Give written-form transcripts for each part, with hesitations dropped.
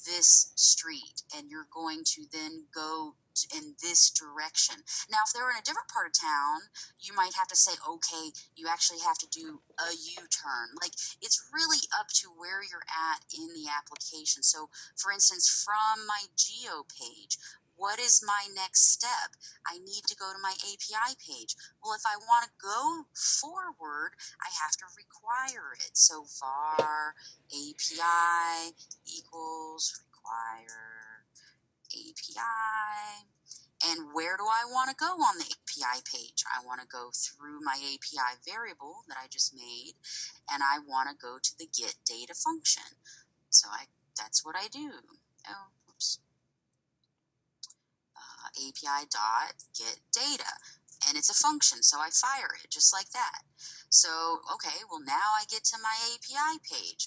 this street, and you're going to then go in this direction. Now, if they're in a different part of town, you might have to say, okay, you actually have to do a U-turn. Like, it's really up to where you're at in the application. So, for instance, from my geo page, what is my next step? I need to go to my API page. Well, if I want to go forward, I have to require it. So var API equals require API. And where do I want to go on the API page? I want to go through my API variable that I just made, and I want to go to the get data function. So that's what I do. Oh, oops. API dot get data, and it's a function, so I fire it just like that. So, okay, well, now I get to my API page.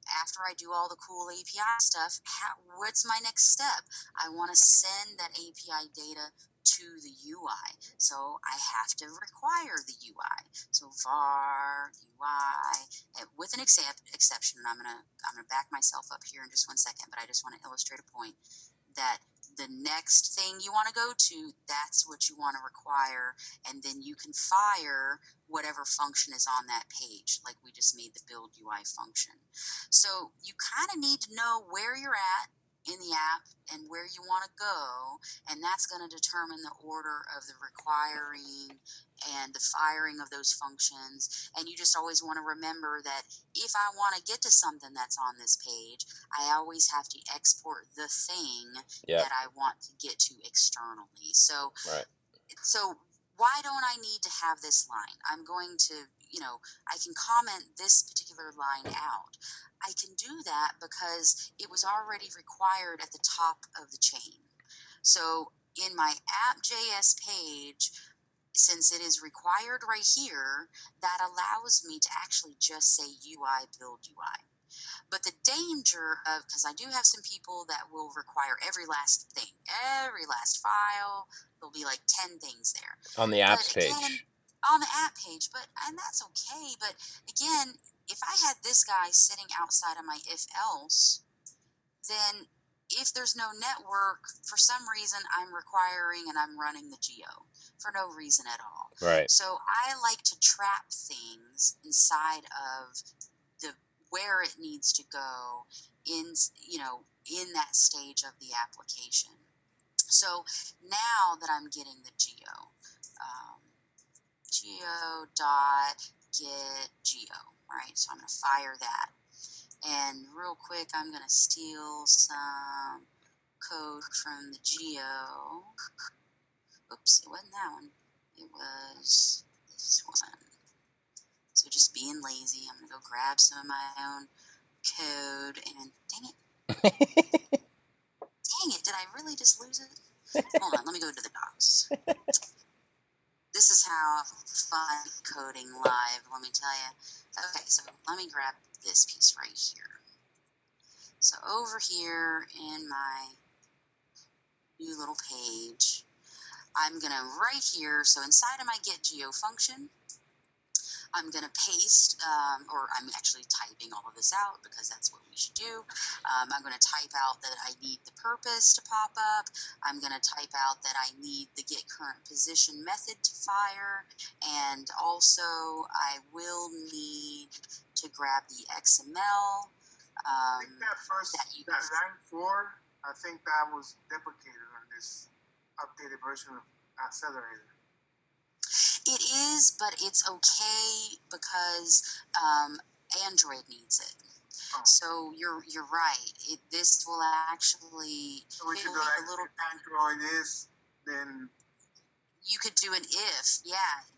After I do all the cool API stuff, what's my next step? I want to send that API data to the UI, so I have to require the UI. So var UI with an exception, and I'm gonna back myself up here in just 1 second, but I just want to illustrate a point that the next thing you want to go to, that's what you want to require, and then you can fire whatever function is on that page, like we just made the build UI function. So you kind of need to know where you're at in the app and where you want to go, and that's going to determine the order of the requiring and the firing of those functions. And you just always want to remember that if I want to get to something that's on this page, I always have to export the thing that I want to get to externally. So, so why don't I need to have this line? I'm going to, I can comment this particular line out. I can do that because it was already required at the top of the chain. So in my app.js page, since it is required right here, that allows me to actually just say UI build UI. But the danger of, because I do have some people that will require every last thing, every last file, there'll be like 10 things there. On the apps page. On the app page, and that's okay. But again, if I had this guy sitting outside of my if else, then if there's no network, for some reason I'm requiring and I'm running the geo for no reason at all. Right. So I like to trap things inside of where it needs to go in that stage of the application. So now that I'm getting the geo dot get geo, right? So I'm going to fire that. And real quick, I'm going to steal some code from the geo. Oops, it wasn't that one. It was this one. So just being lazy, I'm going to go grab some of my own code and dang it. Dang it, did I really just lose it? Hold on, let me go to the docs. This is how fun coding live, let me tell you. Okay, so let me grab this piece right here. So over here in my new little page, I'm going to right here, so inside of my getGeo function, I'm going to paste, or I'm actually typing all of this out because that's what we should do. I'm going to type out that I need the purpose to pop up. I'm going to type out that I need the get current position method to fire. And also I will need to grab the XML. I think that line 4, I think that was deprecated on this updated version of Accelerator. It is, but it's okay because Android needs it. Oh. So you're right. This will actually. So we should go like, if Android is, then you could do an if, yeah,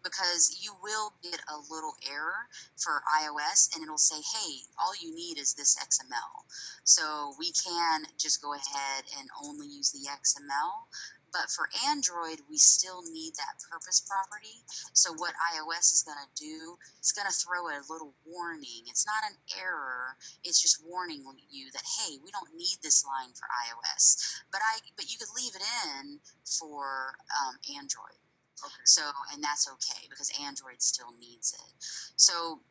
because you will get a little error for iOS, and it'll say, "Hey, all you need is this XML." So we can just go ahead and only use the XML. But for Android, we still need that purpose property. So what iOS is going to do, it's going to throw a little warning. It's not an error. It's just warning you that, hey, we don't need this line for iOS. But you could leave it in for Android. Okay. So, and that's okay because Android still needs it. So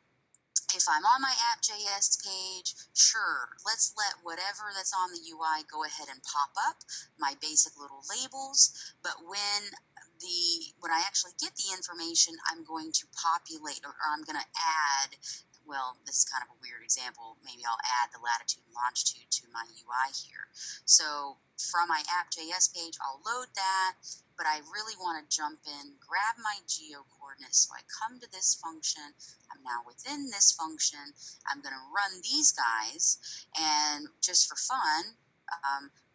If I'm on my app.js page, sure, let's let whatever that's on the UI go ahead and pop up, my basic little labels. But when I actually get the information, I'm going to populate, or I'm going to add, well, this is kind of a weird example. Maybe I'll add the latitude and longitude to my UI here. So from my app.js page, I'll load that, but I really want to jump in, grab my geo coordinates. So I come to this function. I'm now within this function. I'm going to run these guys, and just for fun,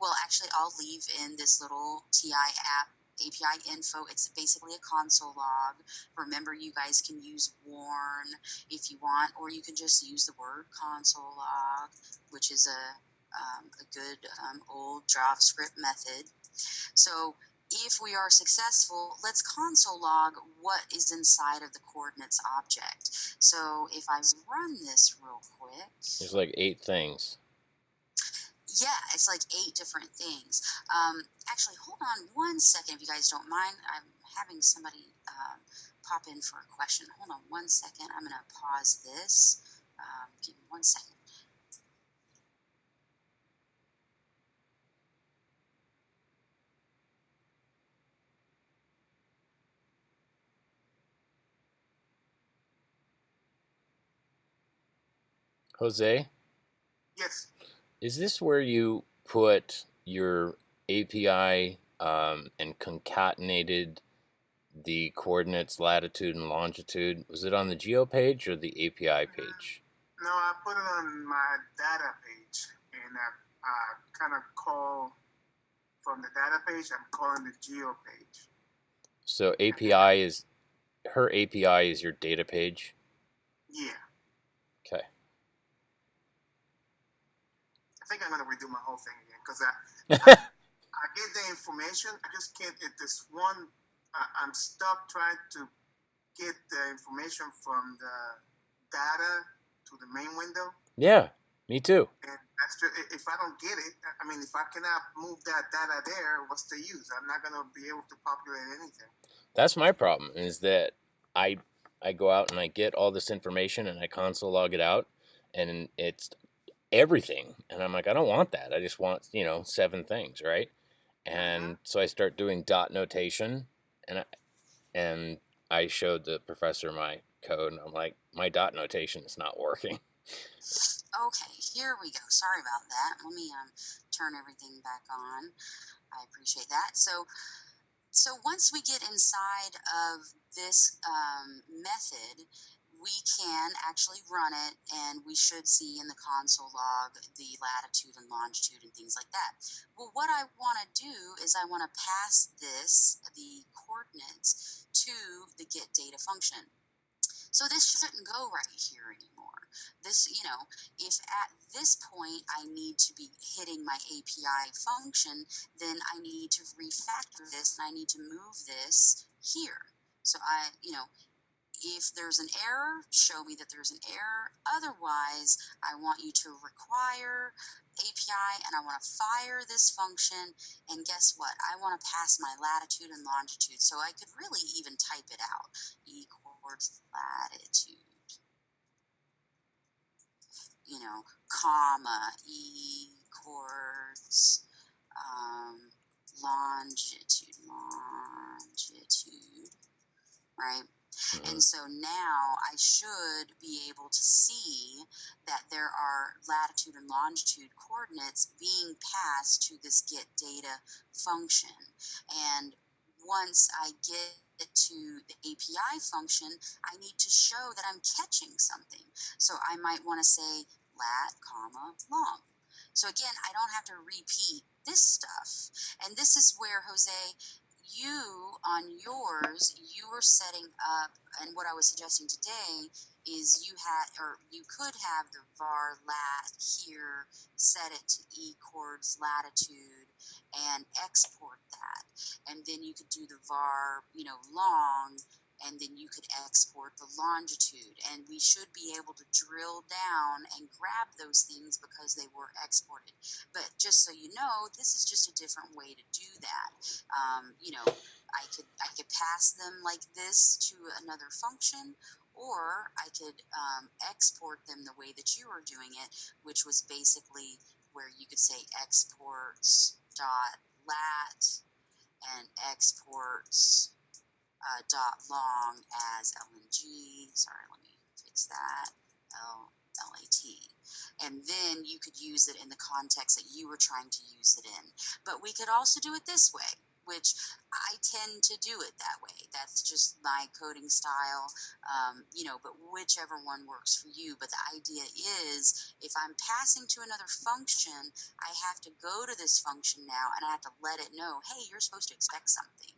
well, actually, I'll leave in this little TI app API info. It's basically a console log. Remember, you guys can use warn if you want, or you can just use the word console log, which is a good old JavaScript method. So if we are successful, let's console log what is inside of the coordinates object. So if I run this real quick. There's like 8 things. Yeah, it's like 8 different things. Actually, hold on one second if you guys don't mind. I'm having somebody pop in for a question. Hold on one second. I'm going to pause this. Give me 1 second. Jose? Yes. Is this where you put your API and concatenated the coordinates latitude and longitude? Was it on the geo page or the API page? No, I put it on my data page, and I kind of call from the data page. I'm calling the geo page. So her API is your data page? Yeah. Okay. I think I'm going to redo my whole thing again because I get the information. I just can't get this one. I'm stuck trying to get the information from the data to the main window. Yeah, me too. And that's just, if I don't get it, I mean, if I cannot move that data there, what's the use? I'm not going to be able to populate anything. That's my problem, is that I go out and I get all this information and I console log it out, and it's everything. And I'm like, I don't want that. I just want, 7 things, right? And so I start doing dot notation, and I showed the professor my code, and I'm like, my dot notation is not working. Okay, here we go. Sorry about that. Let me turn everything back on. I appreciate that. So once we get inside of this method, we can actually run it, and we should see in the console log the latitude and longitude and things like that. Well, what I want to do is I want to pass the coordinates, to the get data function. So this shouldn't go right here anymore. This, if at this point I need to be hitting my API function, then I need to refactor this, and I need to move this here. So if there's an error, show me that there's an error. Otherwise, I want you to require API, and I want to fire this function. And guess what? I want to pass my latitude and longitude. So I could really even type it out. Equals latitude, comma, equals longitude, right? And so now I should be able to see that there are latitude and longitude coordinates being passed to this get data function. And once I get to the API function, I need to show that I'm catching something. So I might want to say lat, comma, long. So again, I don't have to repeat this stuff. And this is where, Jose, you on yours, you were setting up, and what I was suggesting today is you could have the var lat here, set it to equals latitude, and export that, and then you could do the var long, and then you could export the longitude, and we should be able to drill down and grab those things because they were exported. But just so you know, this is just a different way to do that. I could pass them like this to another function, or I could export them the way that you were doing it, which was basically where you could say exports dot lat and exports dot long as LNG. Sorry, let me fix that. LAT. And then you could use it in the context that you were trying to use it in. But we could also do it this way, which I tend to do it that way. That's just my coding style, but whichever one works for you. But the idea is if I'm passing to another function, I have to go to this function now and I have to let it know, hey, you're supposed to expect something.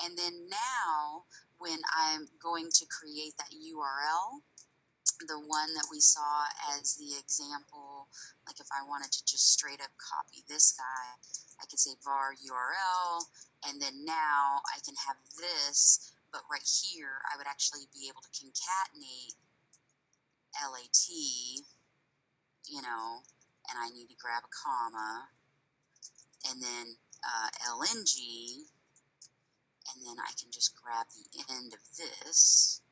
And then now when I'm going to create that URL, the one that we saw as the example, like if I wanted to just straight up copy this guy, I could say var URL, and then now I can have this, but right here I would actually be able to concatenate LAT, and I need to grab a comma, and then LNG, and then I can just grab the end of this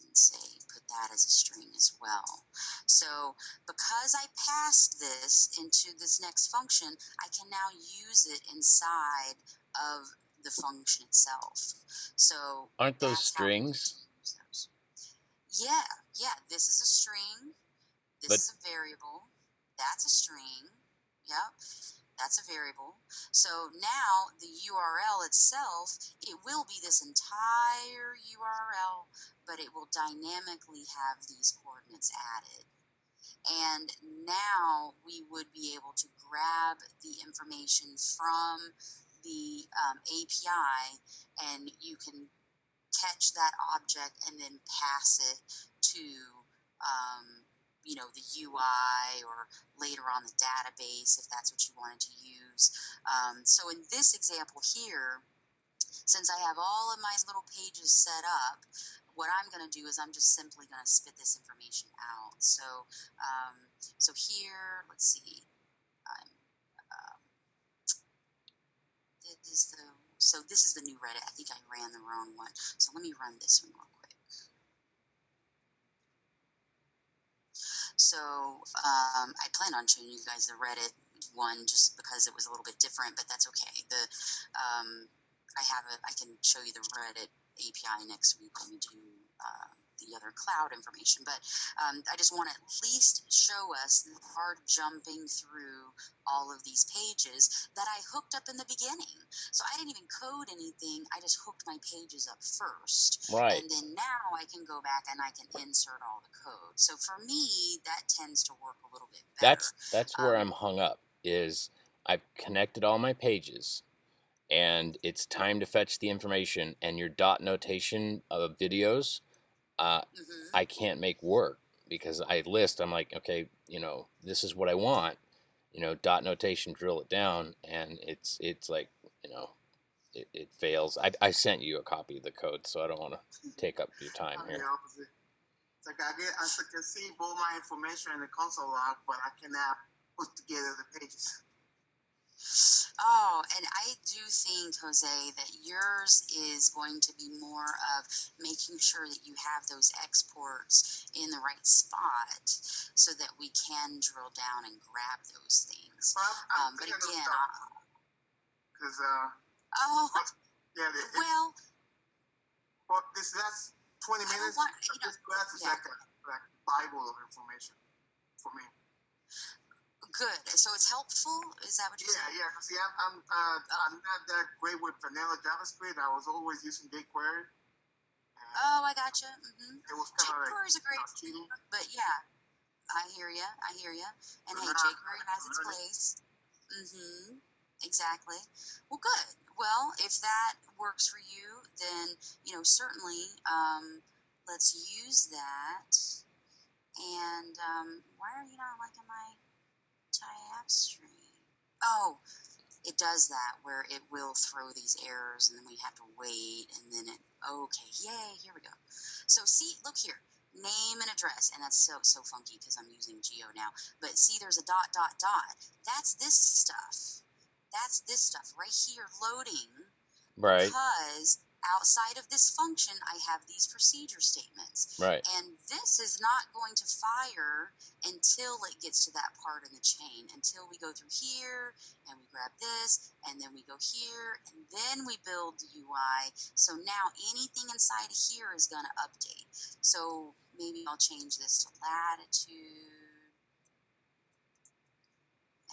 and say put that as a string as well. So because I passed this into this next function, I can now use it inside of the function itself. So Aren't those that's how we get strings? to use those. Yeah, this is a string. This But is a variable. That's a string. Yep. That's a variable. So now the URL itself, it will be this entire URL, but it will dynamically have these coordinates added. And now we would be able to grab the information from the API, and you can catch that object and then pass it to the UI or later on the database if that's what you wanted to use. So in this example here, since I have all of my little pages set up, what I'm going to do is I'm just simply going to spit this information out. So here, let's see. This is the new Reddit. I think I ran the wrong one. So let me run this one real quick. So I plan on showing you guys the Reddit one just because it was a little bit different, but that's okay. I can show you the Reddit API next week when we do the other cloud information. But I just want to at least show us the hard jumping through all of these pages that I hooked up in the beginning. So I didn't even code anything. I just hooked my pages up first. right. And then now I can go back and I can insert all the code. So for me, that tends to work a little bit better. That's where I'm hung up, is I've connected all my pages and it's time to fetch the information, and your dot notation of videos I can't make work because I'm like, okay, this is what I want, dot notation, drill it down, and it's like, it fails. I sent you a copy of the code, so I don't want to take up your time I'm here. the opposite. It's like I can see all my information in the console log, but I cannot put together the pages. Oh, and I do think, Jose, that yours is going to be more of making sure that you have those exports in the right spot so that we can drill down and grab those things. I'm But thinking again, because this last 20 minutes, this class is like a Bible of information for me. Good. So it's helpful? Is that what you're saying? Yeah. See, I'm not that great with vanilla JavaScript. I was always using jQuery. Oh, I gotcha. Mm-hmm. It was kind of jQuery is a great tool, but yeah, I hear you. And hey, jQuery has its place. Mm-hmm. Exactly. Well, good. Well, if that works for you, then certainly let's use that. And why are you not liking my tab string? Oh, it does that where it will throw these errors and then we have to wait and then okay, yay, here we go. So see, look here, name and address, and that's so funky because I'm using Geo now, but see there's a dot, that's this stuff right here loading Right. because outside of this function, I have these procedure statements. Right. And this is not going to fire until it gets to that part in the chain, until we go through here and we grab this, and then we go here, and then we build the UI. So now anything inside of here is going to update. So maybe I'll change this to latitude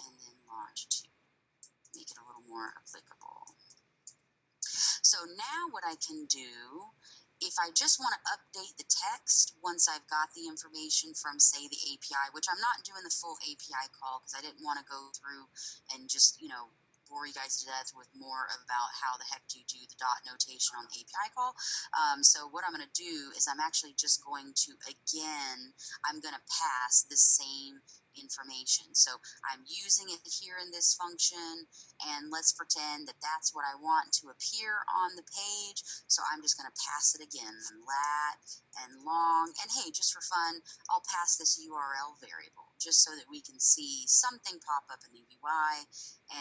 and then longitude, make it a little more applicable. So now what I can do, if I just want to update the text once I've got the information from, say, the API, which I'm not doing the full API call because I didn't want to go through and just, bore you guys to death with more about how the heck do you do the dot notation on the API call. So what I'm going to do is I'm actually just going to, again, I'm going to pass the same information. So I'm using it here in this function, and let's pretend that that's what I want to appear on the page. So I'm just going to pass it again, lat and long. And hey, just for fun, I'll pass this URL variable just so that we can see something pop up in the UI.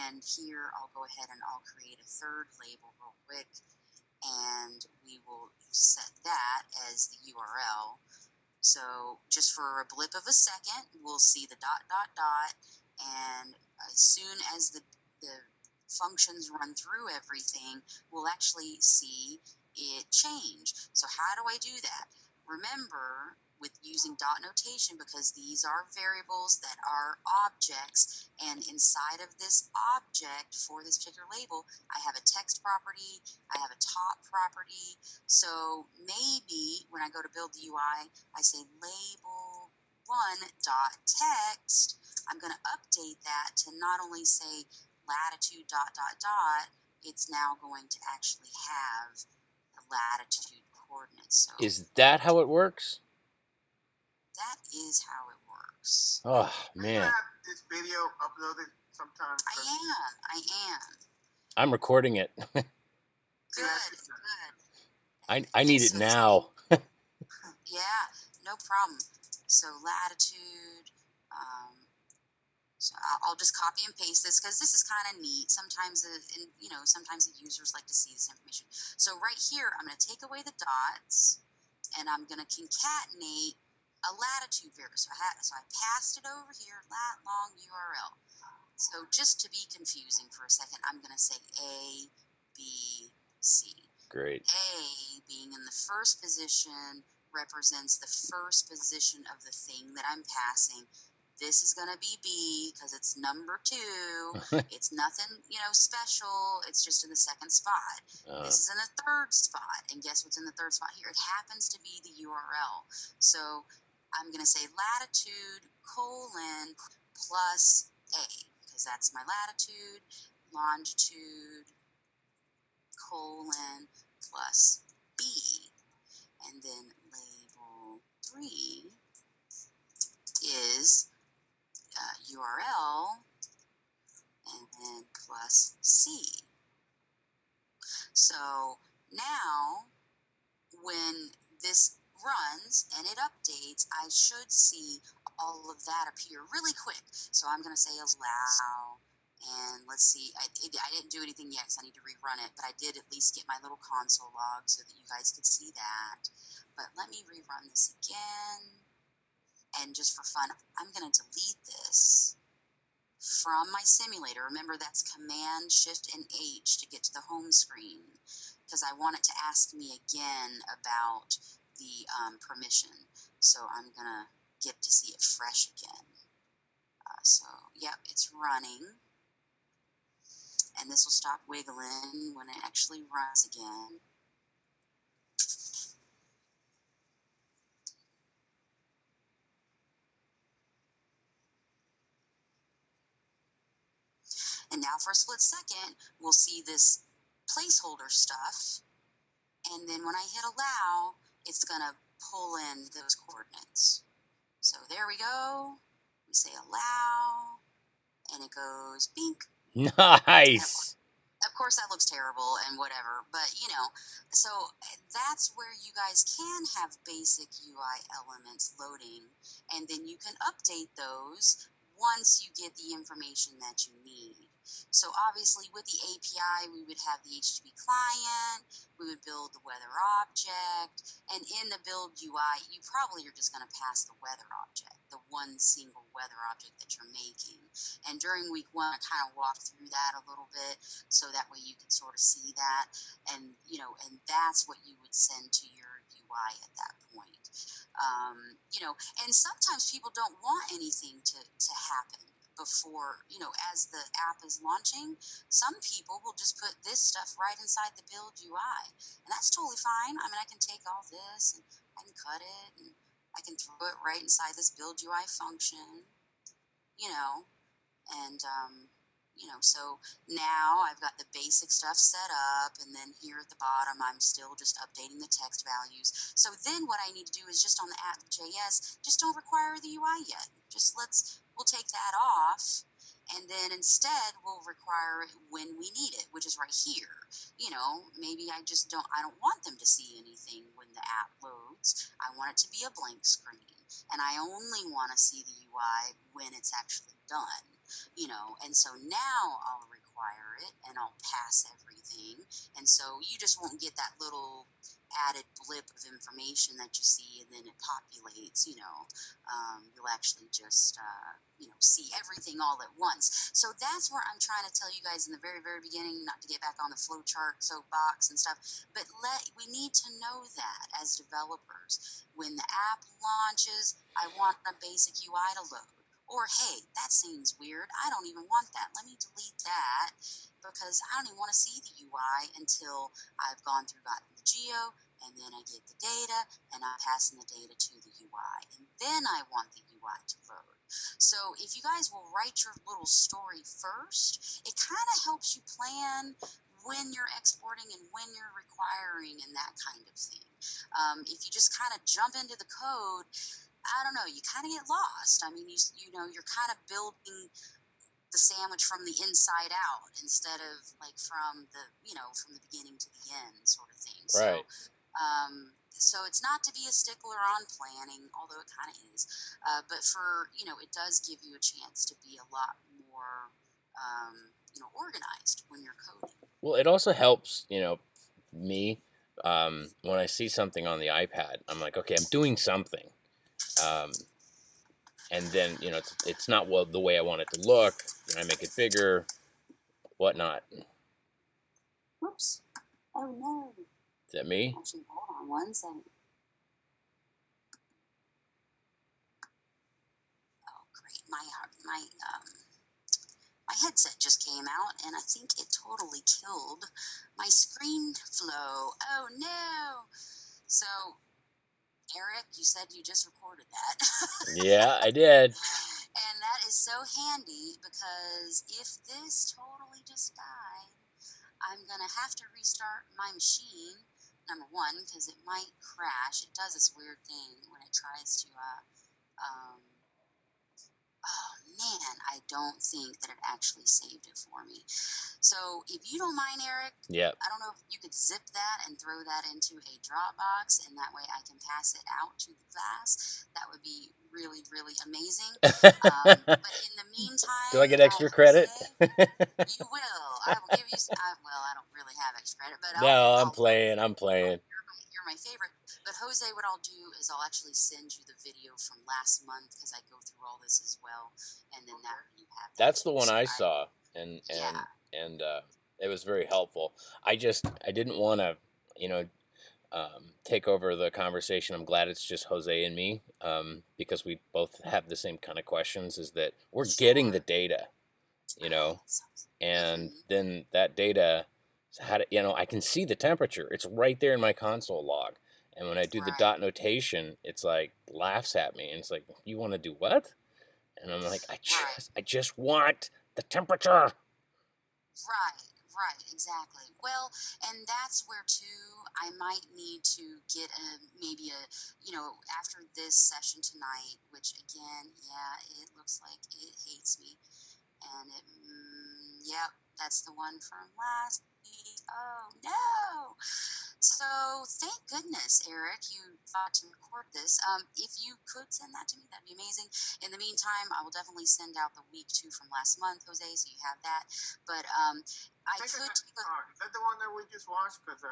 And here I'll go ahead and I'll create a third label real quick, and we will set that as the URL. So just for a blip of a second, we'll see the dot, dot, dot, and as soon as the functions run through everything, we'll actually see it change. So how do I do that? Remember, with using dot notation, because these are variables that are objects, and inside of this object for this particular label, I have a text property, I have a top property. So maybe when I go to build the UI, I say label one dot text. I'm going to update that to not only say latitude dot dot dot, it's now going to actually have the latitude coordinates. So Is that how it works? that is how it works. Oh, Do you man. have this video uploaded sometime? I am. I'm recording it. Good. I need it now. Yeah, no problem. So latitude, so I'll just copy and paste this because this is kind of neat. Sometimes sometimes the users like to see this information. So right here, I'm going to take away the dots, and I'm going to concatenate a latitude variable. So I passed it over here, lat long URL. So just to be confusing for a second, I'm going to say A, B, C. Great. A being in the first position represents the first position of the thing that I'm passing. This is going to be B because it's number 2. It's nothing, special. It's just in the second spot. This is in the third spot. And guess what's in the third spot here? It happens to be the URL. So I'm going to say latitude colon plus A because that's my latitude, longitude colon plus B. And then label 3 is URL and then plus C. So now when this runs and it updates, I should see all of that appear really quick. So I'm going to say allow, and let's see, I didn't do anything yet because I need to rerun it, but I did at least get my little console log so that you guys could see that. But let me rerun this again. And just for fun, I'm going to delete this from my simulator. Remember, that's Command, Shift, and H to get to the home screen because I want it to ask me again about the permission. So I'm going to get to see it fresh again. So, yep, it's running. And this will stop wiggling when it actually runs again. And now for a split second, we'll see this placeholder stuff. And then when I hit allow, it's going to pull in those coordinates. So there we go. We say allow, and it goes bink. Nice. Of course, that looks terrible and whatever, but so that's where you guys can have basic UI elements loading, and then you can update those once you get the information that you need. So obviously with the API, we would have the HTTP client, we would build the weather object, and in the build UI, you probably are just going to pass the weather object, the one single weather object that you're making. And during week 1, I kind of walked through that a little bit, so that way you can sort of see that, and and that's what you would send to your UI at that point. And sometimes people don't want anything to happen before, as the app is launching. Some people will just put this stuff right inside the build UI, and that's totally fine. I mean, I can take all this and I can cut it and I can throw it right inside this build UI function, and so now I've got the basic stuff set up, and then here at the bottom I'm still just updating the text values. So then what I need to do is just on the app.js, just don't require the UI yet. We'll take that off, and then instead we'll require it when we need it, which is right here. Maybe I don't want them to see anything when the app loads. I want it to be a blank screen, and I only want to see the UI when it's actually done. And so now I'll require it and I'll pass everything. And so you just won't get that little added blip of information that you see and then it populates. You'll actually just, see everything all at once. So that's where I'm trying to tell you guys in the very, very beginning, not to get back on the flowchart soapbox and stuff, but we need to know that as developers. When the app launches, I want a basic UI to load. Or, hey, that seems weird. I don't even want that. Let me delete that because I don't even want to see the UI until I've gotten the geo, and then I get the data, and I'm passing the data to the UI. And then I want the UI to load. So if you guys will write your little story first, it kind of helps you plan when you're exporting and when you're requiring and that kind of thing. If you just kind of jump into the code, I don't know, you kind of get lost. I mean, you're kind of building the sandwich from the inside out instead of like from the beginning to the end sort of thing. Right. So it's not to be a stickler on planning, although it kind of is. But it does give you a chance to be a lot more, organized when you're coding. Well, it also helps, me, when I see something on the iPad, I'm like, okay, I'm doing something. And then, it's not the way I want it to look. I make it bigger, whatnot. Whoops. Oh, no. Is that me? Actually, hold on one second. Oh, great. My headset just came out, and I think it totally killed my screen flow. Oh, no. So, Eric, you said you just recorded that. Yeah, I did. And that is so handy because if this totally just died, I'm going to have to restart my machine, number one, because it might crash. It does this weird thing when it tries to, oh man, I don't think that it actually saved it for me. So if you don't mind, Eric, Yep. I don't know if you could zip that and throw that into a Dropbox, and that way I can pass it out to the class. That would be really, really amazing. But in the meantime, do I get extra credit? You will. I will give you. Well, I don't really have extra credit, but I'm playing. You're my favorite. But Jose, what I'll do is I'll actually send you the video from last month because I go through all this as well, and then that you have. That's the one I saw, and it was very helpful. I didn't want to, take over the conversation. I'm glad it's just Jose and me, because we both have the same kind of questions. Is that we're getting the data, and then that data, I can see the temperature. It's right there in my console log. And when I do the dot notation, it's like laughs at me, and it's like, you want to do what? And I'm like, I just want the temperature. Right, exactly. Well, and that's where too I might need to get after this session tonight, which again, yeah, it looks like it hates me, and yep, that's the one from last week. Oh no! So thank goodness, Eric, you thought to record this. If you could send that to me, that'd be amazing. In the meantime, I will definitely send out the week 2 from last month, Jose, so you have that. But I I think could take a is that the one that we just watched? Because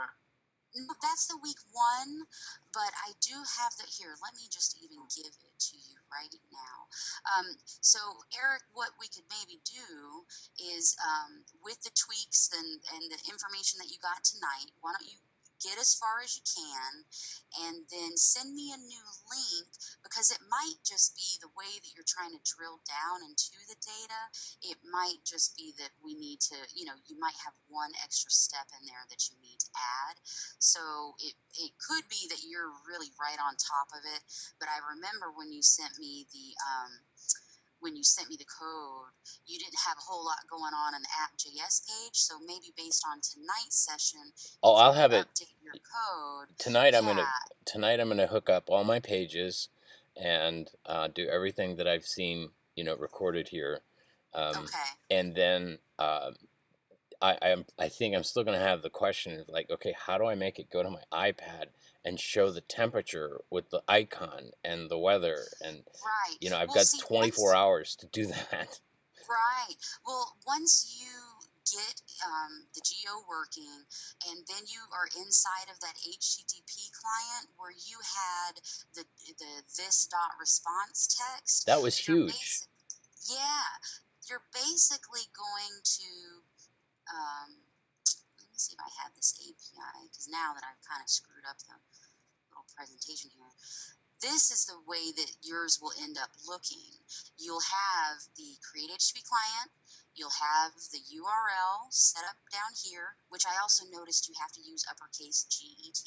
no, that's the week 1, but I do have that here. Let me just even give it to you right now. So, Eric, what we could maybe do is with the tweaks and the information that you got tonight, why don't you get as far as you can and then send me a new link because it might just be the way that you're trying to drill down into the data. It might just be that we need to, you might have one extra step in there that you need to add. So it could be that you're really right on top of it. But I remember when you sent me the code, you didn't have a whole lot going on the app.js page. So maybe based on tonight's session, Oh, if I'll you have it update your code, tonight. yeah, Tonight I'm gonna hook up all my pages and do everything that I've seen, recorded here, okay. and then I think I'm still gonna have the question of like, okay, how do I make it go to my iPad and show the temperature with the icon and the weather and Right. I've Well, got see, 24 hours to do that. right. Well, once you get the Geo working, and then you are inside of that HTTP client where you had the this dot response text, That was you're huge. basic, yeah, you're basically going to let me see if I have this API because now that I've kind of screwed up the little presentation here. This is the way that yours will end up looking. You'll have the Create HTTP client. You'll have the URL set up down here, which I also noticed you have to use uppercase GET.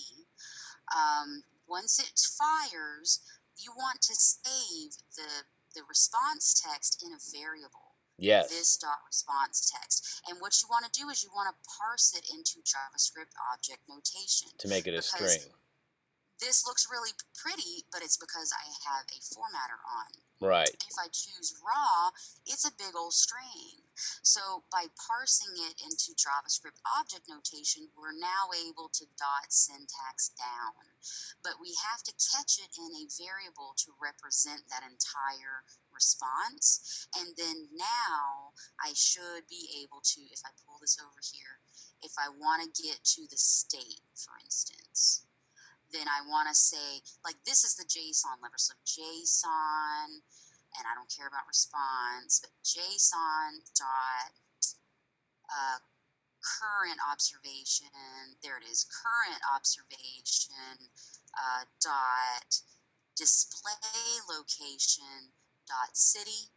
Once it fires, you want to save the response text in a variable. This Yes, dot response text. And what you want to do is you want to parse it into JavaScript object notation to make it a because string. this looks really pretty, but it's because I have a formatter on. Right. If I choose raw, it's a big old string. So by parsing it into JavaScript object notation, we're now able to dot syntax down. But we have to catch it in a variable to represent that entire response. And then now I should be able to, if I pull this over here, if I want to get to the state, for instance, then I want to say, like, this is the JSON level. So JSON, and I don't care about response, but JSON dot current observation. There it is, current observation dot display location dot city,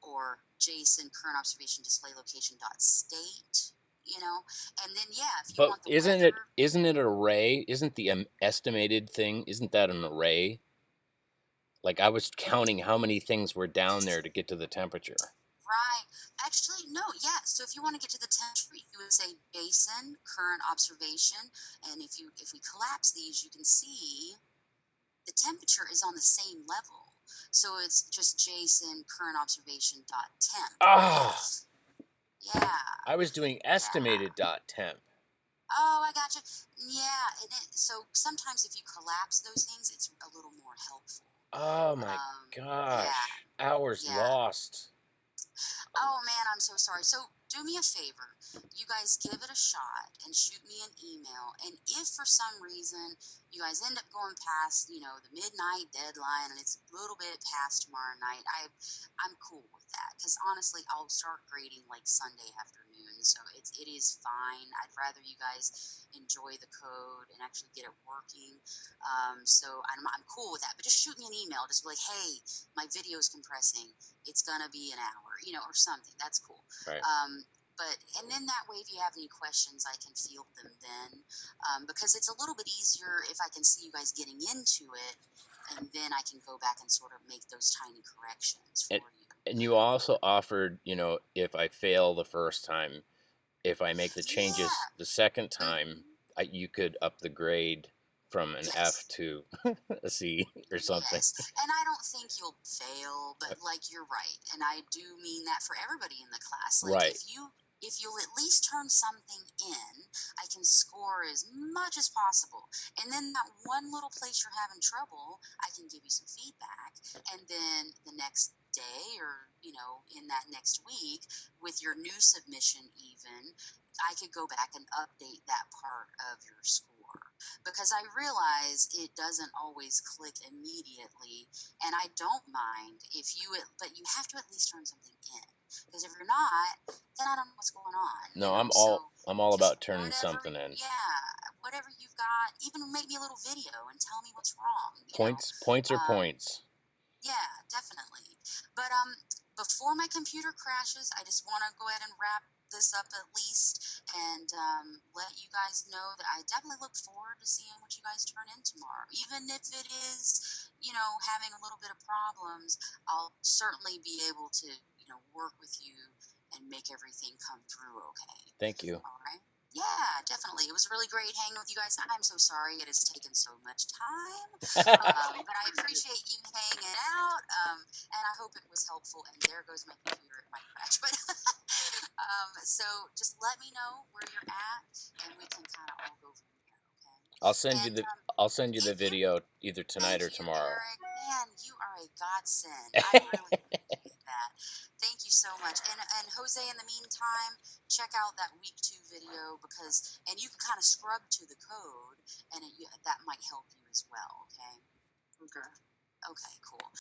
or JSON current observation display location dot state. And then if you But want the weather. isn't it an array? Isn't the estimated thing, isn't that an array? Like I was counting how many things were down there to get to the temperature. Right. Actually, no, yeah. So if you want to get to the temperature, you would say basin, current observation. And if we collapse these, you can see the temperature is on the same level. So it's just JSON current observation dot temp. Ah, Yeah. I was doing Yeah. estimated dot temp. Oh, I gotcha. Yeah. So sometimes if you collapse those things, it's a little more helpful. Oh my Yeah. gosh, hours Yeah. lost. Oh man, I'm so sorry. So do me a favor. You guys give it a shot and shoot me an email. And if for some reason you guys end up going past, the midnight deadline and it's a little bit past tomorrow night, I'm cool with that because honestly, I'll start grading like Sunday afternoon. So it is fine. I'd rather you guys enjoy the code and actually get it working. So I'm cool with that. But just shoot me an email. Just be like, hey, my video is compressing, it's gonna be an hour, or something. That's cool. Right. And then that way, if you have any questions, I can field them then, because it's a little bit easier if I can see you guys getting into it, and then I can go back and sort of make those tiny corrections for you. And you also offered, if I fail the first time, if I make the changes Yeah. the second time, Mhm. you could up the grade from an F Yes. to a C or something. Yes, and I don't think you'll fail, but like you're right, and I do mean that for everybody in the class. Like Right. if you if you'll at least turn something in, I can score as much as possible. And then that one little place you're having trouble, I can give you some feedback. And then the next day, or, in that next week, with your new submission even, I could go back and update that part of your score, because I realize it doesn't always click immediately, and I don't mind but you have to at least turn something in, because if you're not, then I don't know what's going on, No, So I'm all just about turning something in. whatever you've got, even make me a little video and tell me what's wrong. Points are points. Yeah, definitely. But before my computer crashes, I just want to go ahead and wrap this up at least, and let you guys know that I definitely look forward to seeing what you guys turn in tomorrow. Even if it is, having a little bit of problems, I'll certainly be able to, work with you and make everything come through okay. Thank you. All right. Yeah, definitely. It was really great hanging with you guys. I'm so sorry it has taken so much time, but I appreciate you hanging out, and I hope it was helpful. And there goes my computer; it might crash, but so just let me know where you're at, and we can kind of all go from there. Okay. I'll send And you the video either tonight or tomorrow. Eric. Man, you are a godsend. I really appreciate that. Thank you so much. And Jose, in the meantime, check out that week 2 video, and you can kind of scrub to the code, and that might help you as well. Okay. Okay. Okay. Cool.